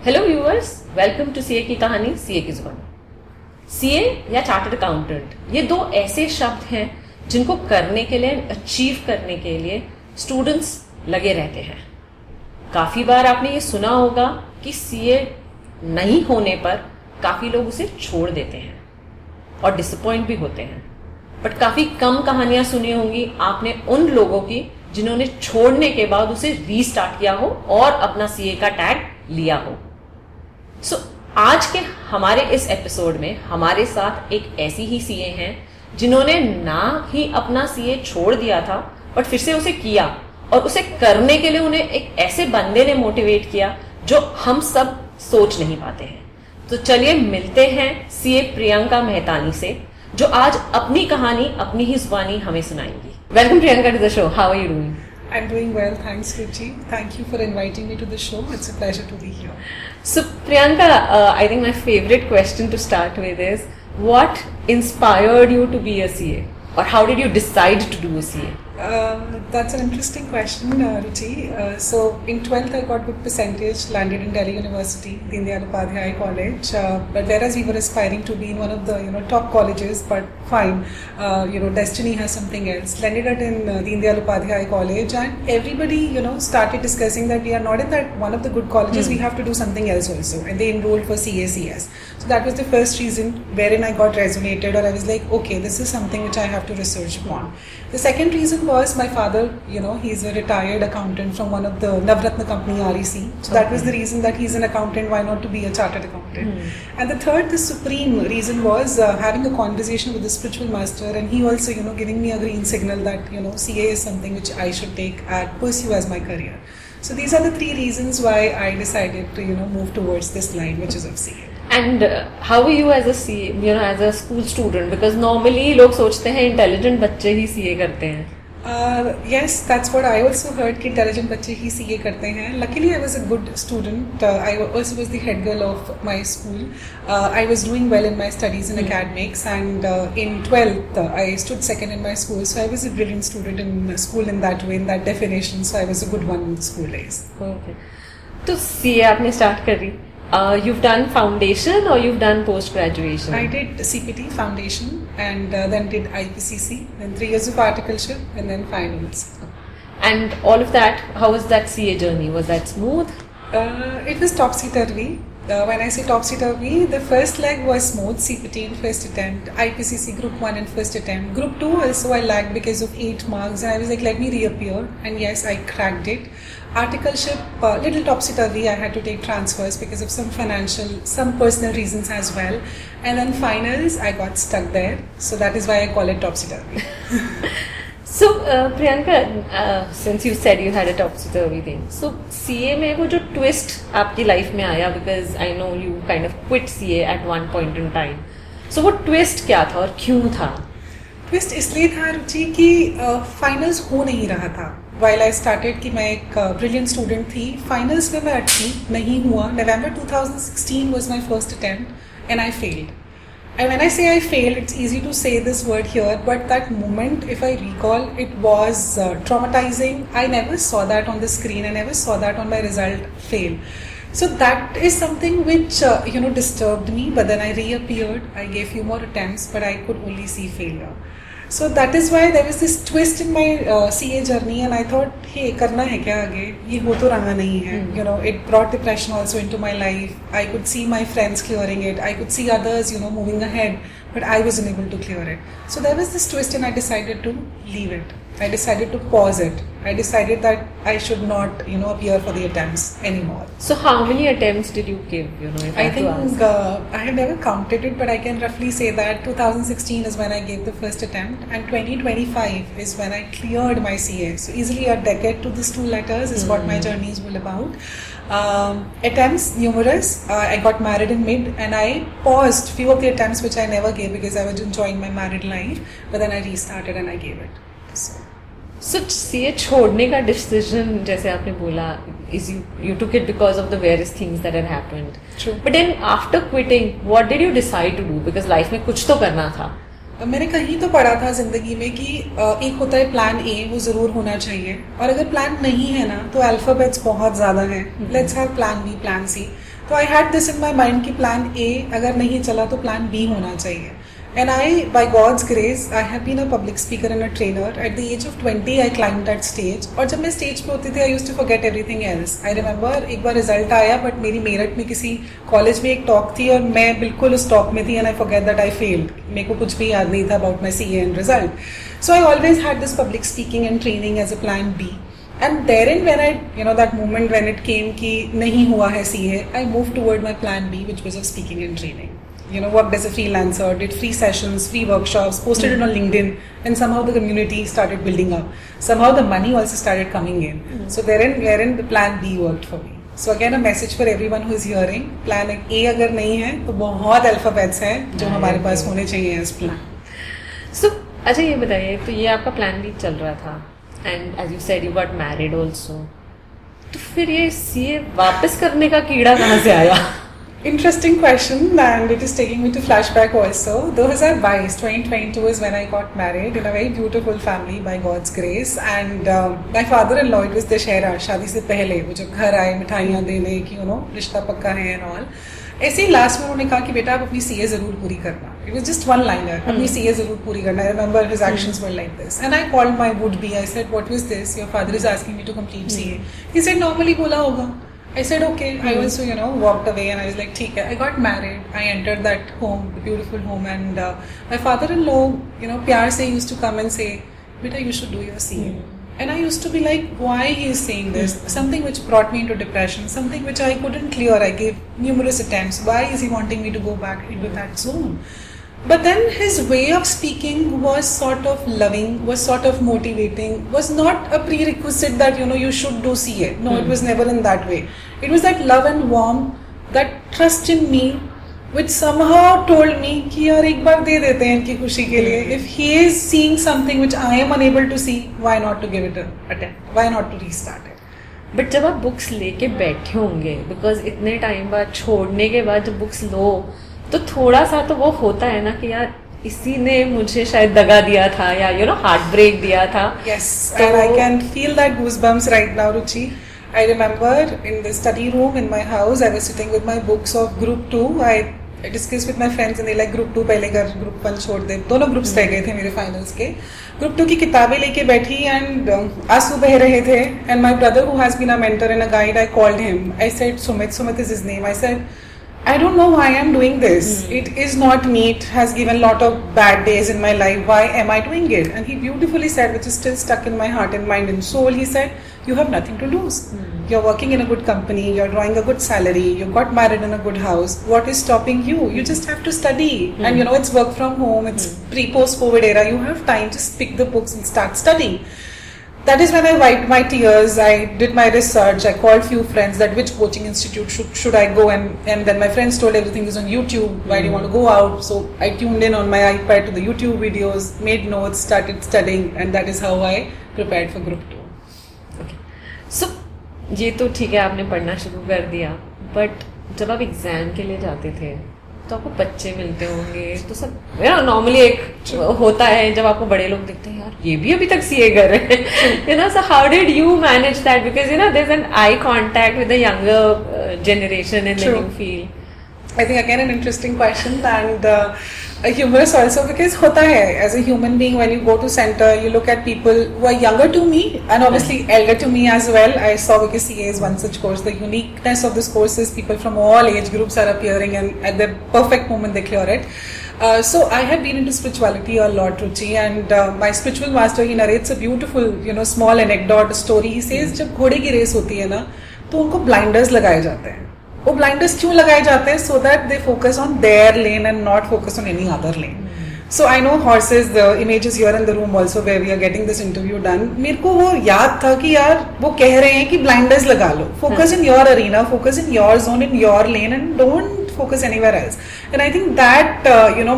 Hello viewers, welcome to CA की कहानी, CA की जुबान। सीए या चार्टर्ड अकाउंटेंट, ये दो ऐसे शब्द हैं जिनको करने के लिए, अचीव करने के लिए स्टूडेंट्स लगे रहते हैं। काफी बार आपने ये सुना होगा कि सीए नहीं होने पर काफी लोग उसे छोड़ देते हैं और डिसअपॉइंट भी होते हैं। बट काफी कम कहानियां सुनी होंगी आपने उन लोगों की जिन्होंने छोड़ने के बाद उसे रीस्टार्ट किया हो और अपना सीए का टैग लिया हो। आज के हमारे इस एपिसोड में हमारे साथ एक ऐसी ही सीए हैं जिन्होंने ना ही अपना सीए छोड़ दिया था बट फिर से उसे किया, और उसे करने के लिए उन्हें एक ऐसे बंदे ने मोटिवेट किया जो हम सब सोच नहीं पाते हैं। तो चलिए मिलते हैं सीए प्रियंका मेहतानी से, जो आज अपनी कहानी अपनी ही जुबानी हमें सुनाएंगी। Welcome Priyanka to the show. How are you doing? I'm doing well, thanks Ruchi. Thank you for inviting me to the show. It's a pleasure to be here. So Priyanka, I think my favorite question to start with is, what inspired you to be a CA, or how did you decide to do a CA? That's an interesting question, Ruchi. So in 12th I got good percentage, landed in Delhi University, Deen Dayal Upadhyay College. But whereas we were aspiring to be in one of the top colleges, but fine, destiny has something else. Landed at in Deen Dayal Upadhyay College, and everybody started discussing that we are not in that one of the good colleges. We have to do something else also, and they enrolled for CACS. So that was the first reason wherein I got resonated, or I was like, okay, this is something which I have to research upon. The second reason was my father, he's a retired accountant from one of the Navratna company, REC. So that was the reason that he's an accountant, why not to be a chartered accountant. And the third, the supreme reason was having a conversation with the spiritual master, and he also, giving me a green signal that, CA is something which I should take and pursue as my career. So these are the three reasons why I decided to, move towards this line, which is of CA. And how are you as a CA, as a school student? Because normally लोग सोचते हैं intelligent बच्चे ही CA करते हैं. Yes, that's what I also heard कि intelligent बच्चे ही CA करते हैं. Luckily, I was a good student. I also was the head girl of my school. I was doing well in my studies in academics, and in 12th, I stood second in my school. So I was a brilliant student in school in that way, in that definition. So I was a good one in school days. Okay. तो CA आपने start कर दी. You've done foundation or you've done post graduation? I did CPT foundation, and then did IPCC, then 3 years of articleship, and then finals. And all of that, how was that CA journey? Was that smooth? It was topsy-turvy. When I say topsy-turvy, the first leg was smooth, CPT in first attempt, IPCC Group 1 in first attempt. Group 2 also I lagged because of 8 marks, and I was like, let me reappear, and yes, I cracked it. Articleship, little topsy-turvy, I had to take transfers because of some financial, some personal reasons as well. And then finals, I got stuck there, so that is why I call it topsy-turvy. So Priyanka, since you said you had a topsy-turvy thing, so CA में वो जो twist आपकी life में आया, because I know you kind of quit CA at one point in time. So वो twist क्या था और क्यों था? ट्विस्ट इसलिए था रुचि कि फाइनल्स हो नहीं रहा था. वाइल आई स्टार्टेड कि मैं एक ब्रिलियंट स्टूडेंट थी, फाइनल्स में मैं अटकी, नहीं हुआ. November 2016 was my first attempt and I failed. And when I say I failed, it's easy to say this word here, but that moment, if I recall, it was traumatizing. I never saw that on the screen. I never saw that on my result fail. So that is something which disturbed me. But then I reappeared. I gave few more attempts, but I could only see failure. So that is why there was this twist in my CA journey, and I thought, hey, करना है क्या आगे? ये हो तो रहा नहीं है. It brought depression also into my life. I could see my friends clearing it. I could see others, moving ahead, but I wasn't able to clear it. So there was this twist, and I decided to leave it. I decided to pause it. I decided that I should not, appear for the attempts anymore. So how many attempts did you give? If I think I have never counted it, but I can roughly say that 2016 is when I gave the first attempt, and 2025 is when I cleared my CA. So easily a decade to these 2 letters is what my journey is all about. Attempts numerous. I got married in mid, and I paused few of the attempts which I never gave because I was enjoying my married life. But then I restarted and I gave it. So CA छोड़ने का decision, जैसे आपने बोला, is you took it because of the various things that had happened. True. But then after quitting, what did you decide to do? Because life में कुछ तो करना था. मैंने कहीं तो पढ़ा था जिंदगी में कि एक होता है प्लान ए, वो जरूर होना चाहिए, और अगर प्लान नहीं है ना तो अल्फाबेट्स बहुत ज्यादा हैं. Let's have plan B, plan C. तो I had this in my mind कि प्लान ए अगर नहीं चला तो प्लान बी होना चाहिए. And I, by God's grace, I have been a public speaker and a trainer. At the age of 20, I climbed that stage. और जब मैं स्टेज पे होती थी, I used to forget everything else. I remember एक बार result आया, but मेरी मेरठ में किसी कॉलेज में एक टॉक थी और मैं बिल्कुल उस टॉक में थी, and I forget that I failed. मेरे को कुछ भी याद नहीं था about my CA and result. So I always had this public speaking and training as a plan B. And therein, when I, that moment when it came कि नहीं हुआ है CA, I moved toward my plan B, which was of speaking and training. Worked as a freelancer, did free sessions, free workshops, posted it on LinkedIn, and somehow the community started building up. Somehow the money also started coming in. So therein the plan B worked for me. So again, a message for everyone who is hearing, plan A अगर नहीं है तो बहुत alphabets हैं जो हमारे पास होने चाहिए इस plan. So अच्छा ये बताइए, तो ये आपका plan B चल रहा था, and as you said you got married also. तो फिर ये CA वापस करने का कीड़ा कहाँ से आया? Interesting question, and it is taking me to flashback also. 2022 is when I got married in a very beautiful family by God's grace, and my father-in-law, it was Dashera, शादी से पहले वो जब घर आए मिठाइयाँ देने कि रिश्ता पक्का है and all. ऐसे ही लास्ट में उन्होंने कहा कि बेटा आप अपनी CA जरूर पूरी करना. It was just one liner. अपनी CA जरूर पूरी करना. I remember his actions were like this, and I called my would-be. I said, what was this? Your father is asking me to complete CA. He said, normally बोला होगा. I said okay. I also walked away and I was like ठीक है. I got married. I entered that home, the beautiful home, and my father-in-law प्यार से used to come and say, बेटा you should do your CA. And I used to be like, why he is saying this? Something which brought me into depression, something which I couldn't clear. I gave numerous attempts. Why is he wanting me to go back into that zone? But then his way of speaking was sort of loving, was sort of motivating, was not a prerequisite that you should do CA. No, it was never in that way. It was that love and warmth, that trust in me, which somehow told me कि यार एक बार दे देते हैं इनकी खुशी के लिए. If he is seeing something which I am unable to see, why not to give it a attempt? Why not to restart it? But जब आप बुक्स लेके बैठे होंगे, बिकॉज इतने टाइम बाद छोड़ने के बाद जब बुक्स लो तो थोड़ा सा तो वो होता है ना कि यार इसी ने मुझे शायद दगा दिया था या हार्ट ब्रेक दिया था. Yes, and I can feel that goosebumps right now, Ruchi. I remember in the study room in my house, I was sitting with my books of Group 2. I discussed with my friends and they like Group 2 पहले कर, Group 1 छोड़ दे. दोनों groups रह गए थे मेरे finals के. Group 2 की किताबें लेके बैठी and आंसू बह रहे थे. And my brother who has been a mentor and a guide, I called him. I said, Sumit is his name. I said, I don't know why I'm doing this. It is not me. It has given a lot of bad days in my life. Why am I doing it? And he beautifully said, which is still stuck in my heart and mind and soul, he said, you have nothing to lose. You're working in a good company. You're drawing a good salary. You got married in a good house. What is stopping you? You just have to study. And it's work from home. It's pre-post-COVID era. You have time. Just pick the books and start studying. That is when I wiped my tears. I did my research. I called few friends that which coaching institute should I go, and then my friends told everything is on YouTube. Why do you want to go out? So I tuned in on my iPad to the YouTube videos, made notes, started studying, and that is how I prepared for Group 2. Okay. So ये तो ठीक है, आपने पढ़ना शुरू कर दिया, but जब आप एग्जाम के लिए जाते थे तो आपको बच्चे मिलते होंगे तो सब नॉर्मली एक होता है जब आपको बड़े लोग दिखते हैं, यार ये भी अभी तक CA कर रहे हैं. So how did you manage that? Because there's an eye contact with the younger generation and then you feel. I think again an interesting question and humorous also, because hota hai as a human being, when you go to center you look at people who are younger to me and obviously elder to me as well. I saw, because CA is one such course, the uniqueness of this course is people from all age groups are appearing and at the perfect moment they clear it. So I have been into spirituality a lot, Ruchi, and my spiritual master, he narrates a beautiful small anecdote story. He says जब घोड़े की race होती है ना तो उनको blinders लगाए जाते हैं. वो blinders क्यों लगाए जाते हैं? So that they focus on their lane and not focus on any other lane. So I know horses, the image is here in the room also where we are getting this interview done. मेरे को वो याद था कि यार वो कह रहे हैं कि blinders लगा लो. Focus in your arena, focus in your zone, in your lane, and don't focus anywhere else. And I think that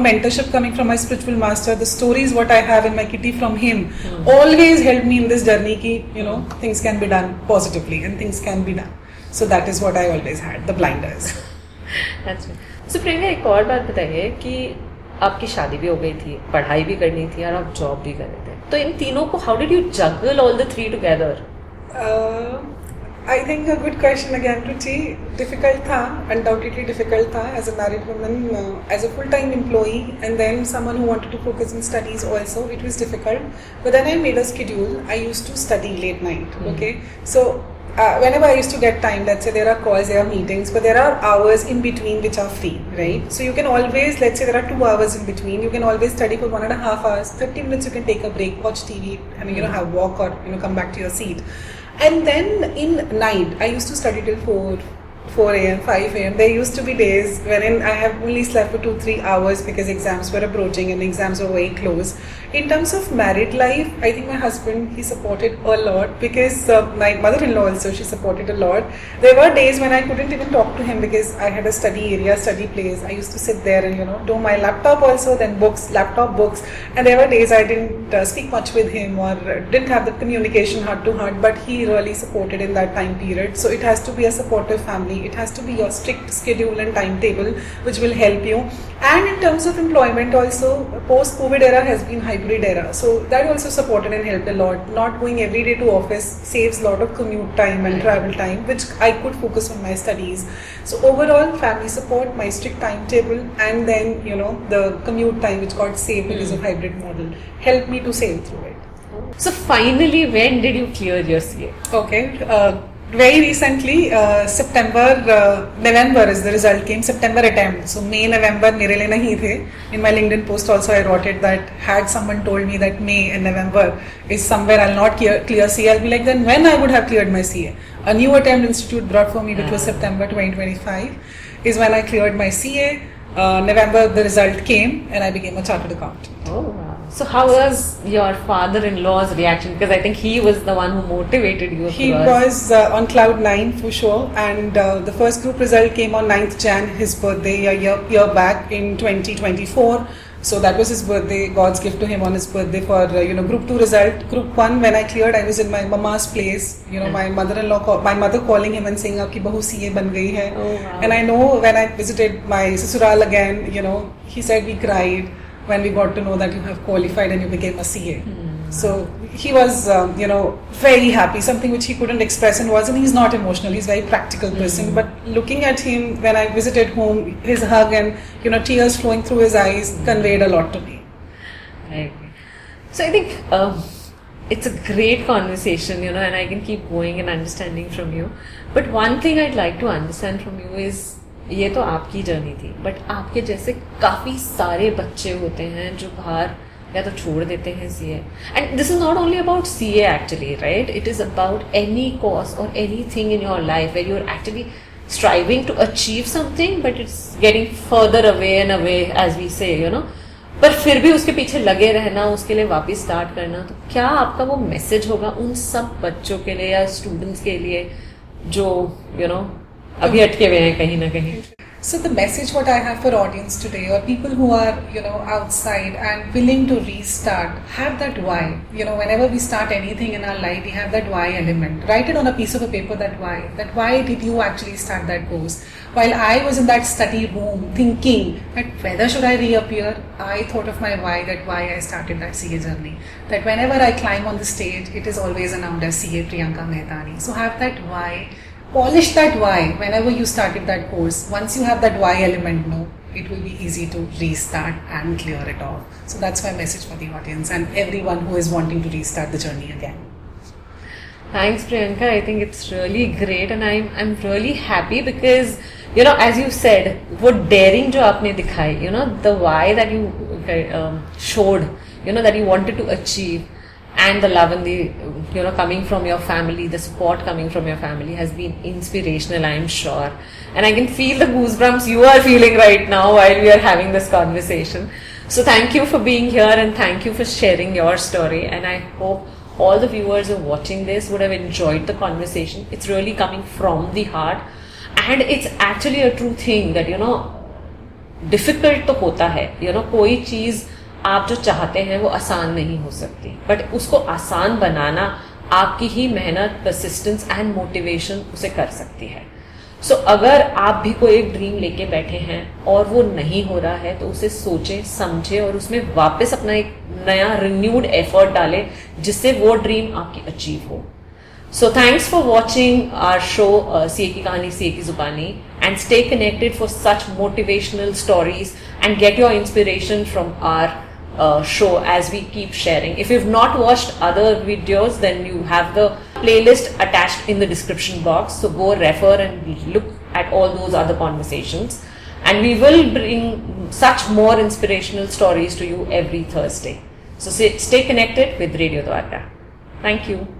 mentorship coming from my spiritual master, the stories what I have in my kitty from him, always helped me in this journey कि things can be done positively and things can be done. So that is what I always had, the blinders. That's right. So Priyanka, एक और बात बताइए कि आपकी शादी भी हो गई थी, पढ़ाई भी करनी थी और आप जॉब भी कर रहे थे, तो इन तीनों को how did you juggle all the three together? I think a good question again, Ruchi. Difficult tha, undoubtedly difficult tha as a married woman, as a full-time employee, and then someone who wanted to focus on studies also. It was difficult. But then I made a schedule. I used to study late night. Okay, so whenever I used to get time, let's say there are calls, there are meetings, but there are hours in between which are free, right? So you can always, let's say there are 2 hours in between. You can always study for 1.5 hours. 30 minutes you can take a break, watch TV, and have a walk or come back to your seat. And then in night, I used to study till 4 a.m., 5 a.m. There used to be days wherein I have only slept for 2-3 hours because exams were approaching and exams were very close. In terms of married life, I think my husband, he supported a lot because my mother-in-law also, she supported a lot. There were days when I couldn't even talk to him because I had a study area, study place. I used to sit there and, do my laptop also, then books, laptop books. And there were days I didn't speak much with him or didn't have the communication heart to heart, but he really supported in that time period. So it has to be a supportive family. It has to be your strict schedule and timetable which will help you. And in terms of employment also, post-COVID era has been hybrid era. So that also supported and helped a lot. Not going every day to office saves a lot of commute time and travel time, which I could focus on my studies. So overall, family support, my strict timetable, and then, the commute time which got saved because of hybrid model helped me to sail through it. So finally, when did you clear your CA? Okay. Very recently, November is the result came, September attempt. So May, November मेरे लिए नहीं थे. In my LinkedIn post also I wrote it that had someone told me that May and November is somewhere I'll not clear CA, I'll be like, then when I would have cleared my CA. A new attempt institute brought for me, which was September 2025, is when I cleared my CA. November the result came and I became a chartered accountant. Oh wow. So how was your father-in-law's reaction? Because I think he was the one who motivated you. He was on cloud 9 for sure, and the first group result came on 9th Jan, his birthday, a year back in 2024. So that was his birthday, God's gift to him on his birthday for group 2 result. Group 1, when I cleared, I was in my mama's place. My mother calling him and saying, "Aapki bahu CA ban gayi hai." Oh, wow. And I know when I visited my Sasural again, he said we cried when we got to know that you have qualified and you became a CA. So he was, very happy, something which he couldn't express and he's not emotional, he's a very practical person. But looking at him when I visited home, his hug and, tears flowing through his eyes conveyed a lot to me. Right. So I think it's a great conversation, and I can keep going and understanding from you. But one thing I'd like to understand from you is, ये तो आपकी journey थी, but आपके जैसे काफ़ी सारे बच्चे होते हैं जो बाहर या तो छोड़ देते हैं CA. And this is not only about CA actually, right? It is about any course और any thing in your life where you are actually striving to achieve something, but it's getting further away and away, as we say, पर फिर भी उसके पीछे लगे रहना, उसके लिए वापस स्टार्ट करना. तो क्या आपका वो मैसेज होगा उन सब बच्चों के लिए या स्टूडेंट्स के लिए जो अभी अटके हुए हैं कहीं ना कहीं? So the message what I have for audience today, or people who are outside and willing to restart, have that why. Whenever we start anything in our life, we have that why element. Write it on a piece of a paper, that why. That why did you actually start that course? While I was in that study room thinking that whether should I reappear, I thought of my why, that why I started that CA journey. That whenever I climb on the stage, it is always announced as CA Priyanka Mehtani. So have that why. Polish that why whenever you started that course. Once you have that why element, it will be easy to restart and clear it off. So that's my message for the audience and everyone who is wanting to restart the journey again. Thanks, Priyanka. I think it's really great and I'm really happy because, as you said, वो daring जो आपने दिखाई, the why that you showed, that you wanted to achieve. And the love and the coming from your family, the support coming from your family has been inspirational, I'm sure. And I can feel the goosebumps you are feeling right now while we are having this conversation. So thank you for being here and thank you for sharing your story. And I hope all the viewers who are watching this would have enjoyed the conversation. It's really coming from the heart. And it's actually a true thing that, difficult तो होता है, कोई चीज़ आप जो चाहते हैं वो आसान नहीं हो सकती, बट उसको आसान बनाना आपकी ही मेहनत, परसिस्टेंस एंड मोटिवेशन उसे कर सकती है. सो अगर आप भी कोई एक ड्रीम लेके बैठे हैं और वो नहीं हो रहा है तो उसे सोचें, समझें और उसमें वापस अपना एक नया रिन्यूड एफर्ट डालें जिससे वो ड्रीम आपकी अचीव हो. So thanks for watching our show CA Ki Kahani, CA Ki Zubani, and stay connected for such motivational stories and get your inspiration from our show as we keep sharing. If you've not watched other videos, then you have the playlist attached in the description box. So go refer and look at all those other conversations. And we will bring such more inspirational stories to you every Thursday. So stay connected with Radio Dwarka. Thank you.